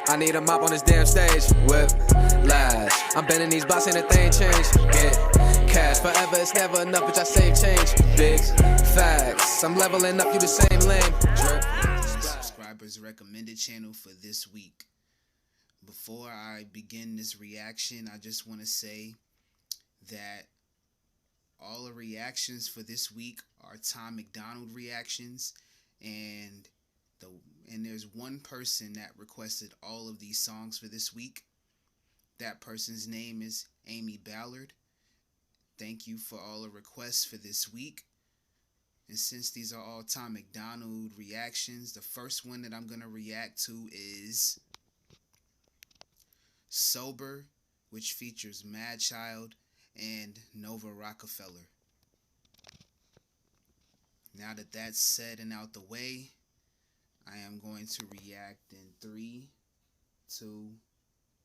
I need a mop on this damn stage. Whip, lash. I'm bending these blocks, ain't a thing change. Get cash forever, it's never enough, bitch. I save change. Big facts. I'm leveling up, you the same lane. Subscribers recommended channel for this week. Before I begin this reaction, I just want to say that all the reactions for this week are Tom Mcdonald reactions, and there's one person that requested all of these songs for this week. That person's name is Amy Ballard. Thank you for all the requests for this week. And since these are all Tom Mcdonald reactions, the first one that I'm going to react to is Sober, which features Mad Child and Nova Rockefeller. Now that that's said and out the way, I am going to react in 3, 2,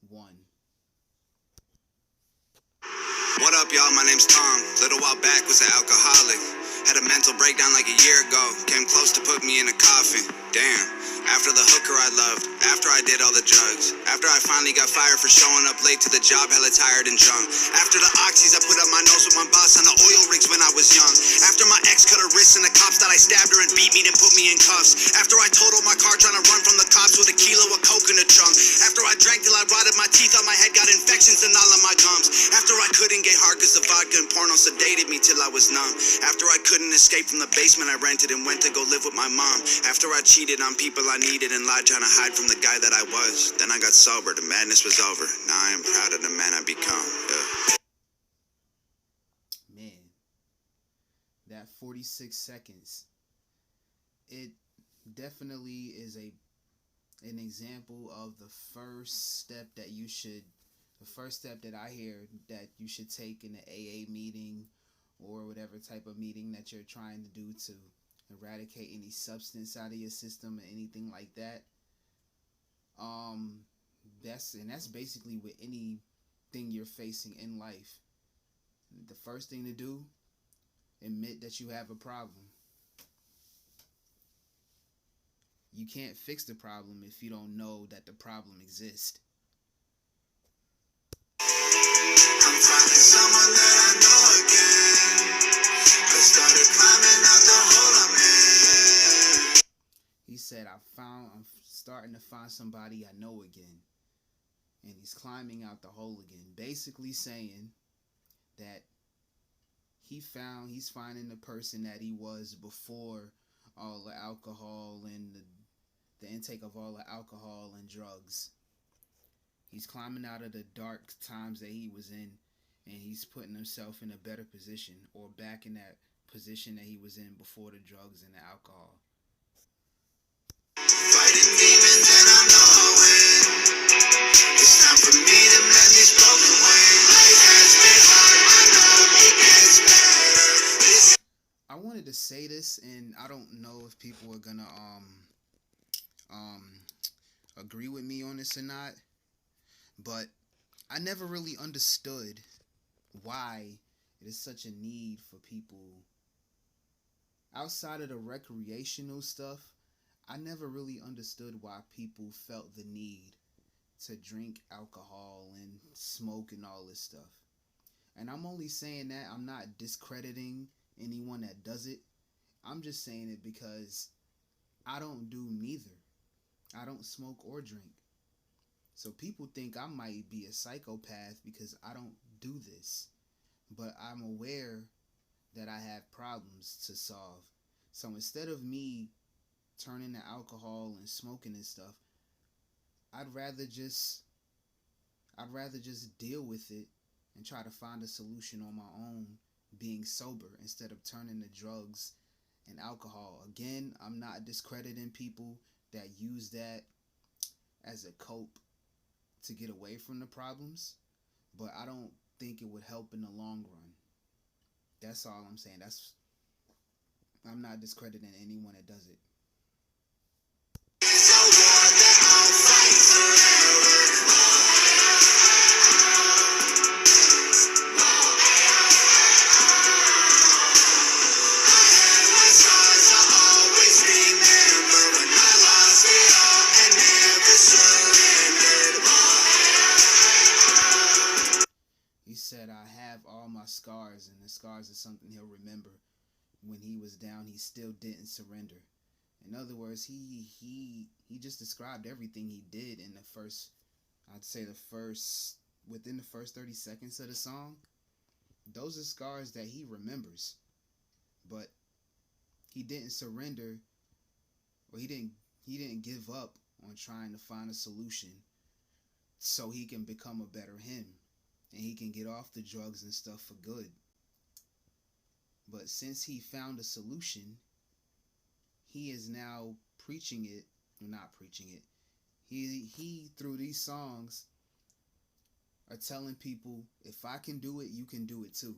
1. What up, y'all? My name's Tom. Little while back was an alcoholic. Had a mental breakdown like a year ago. Came close to put me in a coffin. Damn. After the hooker I loved. After I did all the drugs. After I finally got fired for showing up late to the job, hella tired and drunk. After the oxys, I put up my nose with my boss on the oil rigs when I was young. After my ex cut her wrist and the cops thought I stabbed her and beat me, then put me in cuffs. After I totaled my car trying to run from the cops with a kilo of coke in the trunk. After I drank till I rotted my teeth out my head, got infections in all of my gums. After I couldn't get hard cause the vodka and porno sedated me till I was numb. After I couldn't escape from the basement I rented and went to go live with my mom. After I cheated on people I needed and lied trying to hide from the guy that I was. Then I got sober, the madness was over. Now I am proud of the man I become. Man, that 46 seconds, it definitely is an example of the first step that I hear that you should take in an AA meeting or whatever type of meeting that you're trying to do to eradicate any substance out of your system or anything like that. That's basically with anything you're facing in life. The first thing to do, admit that you have a problem. You can't fix the problem if you don't know that the problem exists. I'm finding someone that I know again. I started climbing out the hole I'm in. He said, I'm starting to find somebody I know again. And he's climbing out the hole again. Basically saying that he's finding the person that he was before all the alcohol and the intake of all the alcohol and drugs. He's climbing out of the dark times that he was in, and he's putting himself in a better position, or back in that position that he was in before the drugs and the alcohol. Fighting demons and I know I win. It's time for me to mend these broken wings. Life has been hard, I know it gets better. I wanted to say this, and I don't know if people are gonna agree with me on this or not, but I never really understood why it is such a need for people outside of the recreational stuff. I never really understood why people felt the need to drink alcohol and smoke and all this stuff. And I'm only saying that, I'm not discrediting anyone that does it. I'm just saying it because I don't do neither. I don't smoke or drink. So people think I might be a psychopath because I don't do this. But I'm aware that I have problems to solve. So instead of me turning to alcohol and smoking and stuff, I'd rather just deal with it and try to find a solution on my own, being sober, instead of turning to drugs and alcohol. Again, I'm not discrediting people that use that as a cope to get away from the problems, but I don't think it would help in the long run. That's all I'm saying. I'm not discrediting anyone that does it. Remember when I lost it all and never surrendered. my scars, and the scars are something he'll remember. When he was down, he still didn't surrender. In other words, he just described everything he did in the first, I'd say within the first 30 seconds of the song. Those are scars that he remembers. But he didn't surrender, or he didn't give up on trying to find a solution so he can become a better him and he can get off the drugs and stuff for good. But since he found a solution, he is now preaching it, or not preaching it. He through these songs are telling people, if I can do it, you can do it too.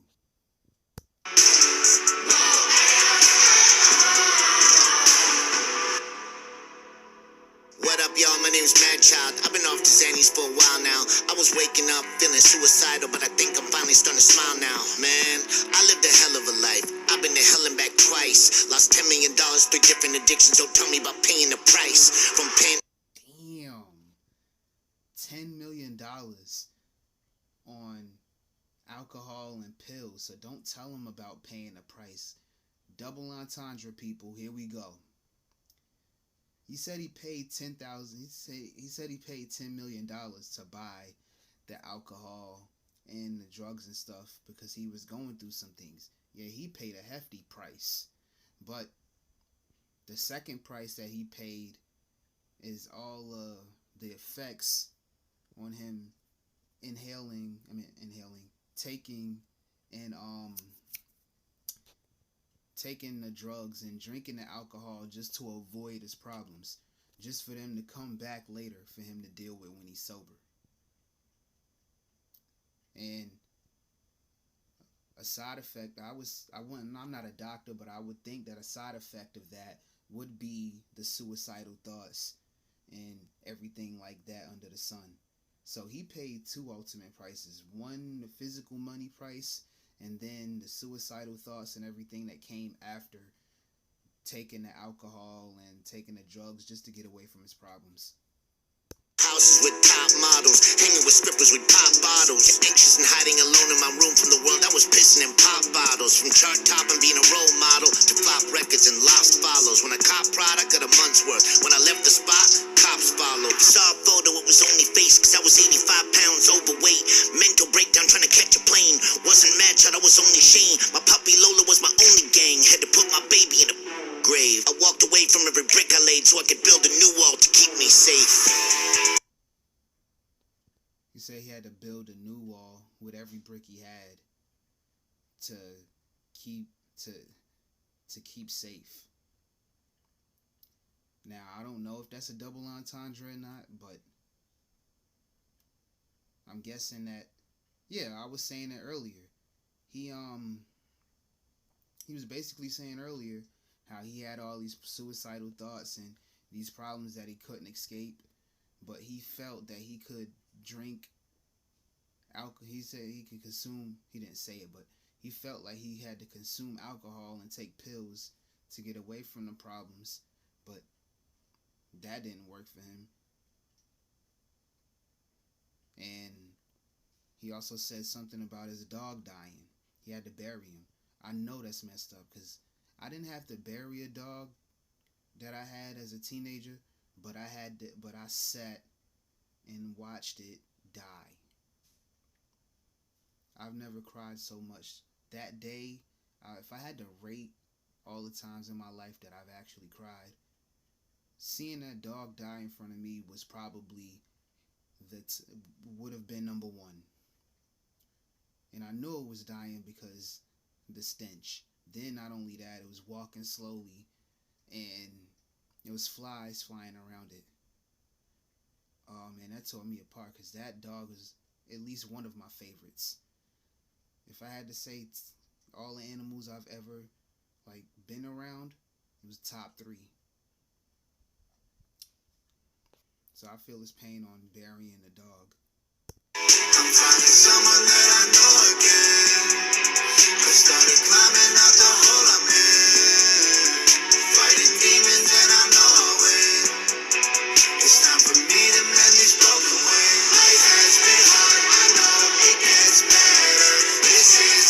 What up, y'all? My name's Mad Child. I've been off the Xannies for a while now. I was waking up feeling suicidal, but I think I'm finally starting to smile now. Man, I lived a hell of a life. I've been to hell and back twice. Lost $10 million, 3 different addictions. Don't tell me about paying the price. From paying... Damn. $10 million on alcohol and pills. So don't tell him about paying the price. Double entendre, people. Here we go. He said he paid $10,000. He said he paid $10 million to buy the alcohol and the drugs and stuff because he was going through some things. Yeah, he paid a hefty price, but the second price that he paid is all the effects on him taking the drugs and drinking the alcohol just to avoid his problems, just for them to come back later for him to deal with when he's sober. And a side effect, I'm not a doctor, but I would think that a side effect of that would be the suicidal thoughts and everything like that under the sun. So he paid 2 ultimate prices. One, the physical money price, and then the suicidal thoughts and everything that came after taking the alcohol and taking the drugs just to get away from his problems. Houses with top models, hanging with strippers with pop bottles. Anxious and hiding alone in my room from the world. I was pissing in pop bottles. From chart top and being a role model to flop records and lost follows. When I cop product at a month's worth. When I left the spot, cops followed. Saw a photo, it was only face, cause I was 85 pounds overweight. Mental breakdown trying to catch a plane. Wasn't mad, child, I was only Shane. My puppy Lola was my only gang. Had to put my baby in the grave. I walked away from every brick I laid so I could build a new wall to keep me safe. He said he had to build a new wall with every brick he had to keep safe. Now, I don't know if that's a double entendre or not, but I'm guessing that, yeah, I was saying it earlier. He was basically saying earlier how he had all these suicidal thoughts and these problems that he couldn't escape, but he felt that he could drink alcohol. He said he could consume, he didn't say it, but he felt like he had to consume alcohol and take pills to get away from the problems, but that didn't work for him. And he also said something about his dog dying. He had to bury him. I know that's messed up because I didn't have to bury a dog that I had as a teenager, but I sat and watched it die. I've never cried so much. That day, if I had to rate all the times in my life that I've actually cried, seeing that dog die in front of me was probably would have been number 1. And I knew it was dying because the stench. Then not only that, it was walking slowly and it was flies flying around it. Oh man, that tore me apart because that dog was at least one of my favorites. If I had to say all the animals I've ever been around, it was top 3. So I feel his pain on burying the dog. I'm finding someone that I know again. I started climbing out the hole I'm in. Fighting demons and I know I'll win. It's time for me to mend these broken wings. Life has been hard, I know it gets better. This is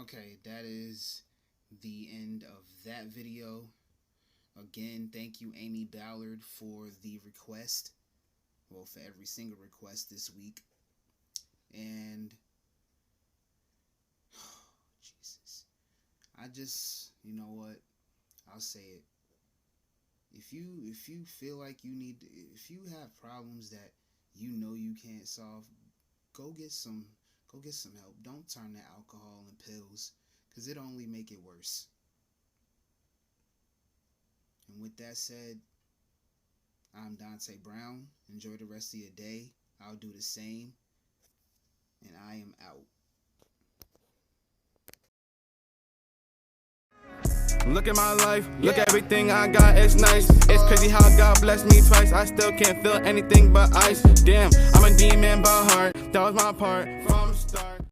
Okay, that is the end of that video. Again, thank you, Amy Ballard, for the request. Well, for every single request this week. And Jesus, I just, you know what? I'll say it. If you feel like if you have problems that you know you can't solve, go get some help. Don't turn to alcohol and pills, because it only make it worse. And with that said, I'm Dante Brown. Enjoy the rest of your day. I'll do the same. And I am out. Look at my life, look at everything I got, it's nice. It's crazy how God blessed me twice. I still can't feel anything but ice. Damn, I'm a demon by heart, that was my part.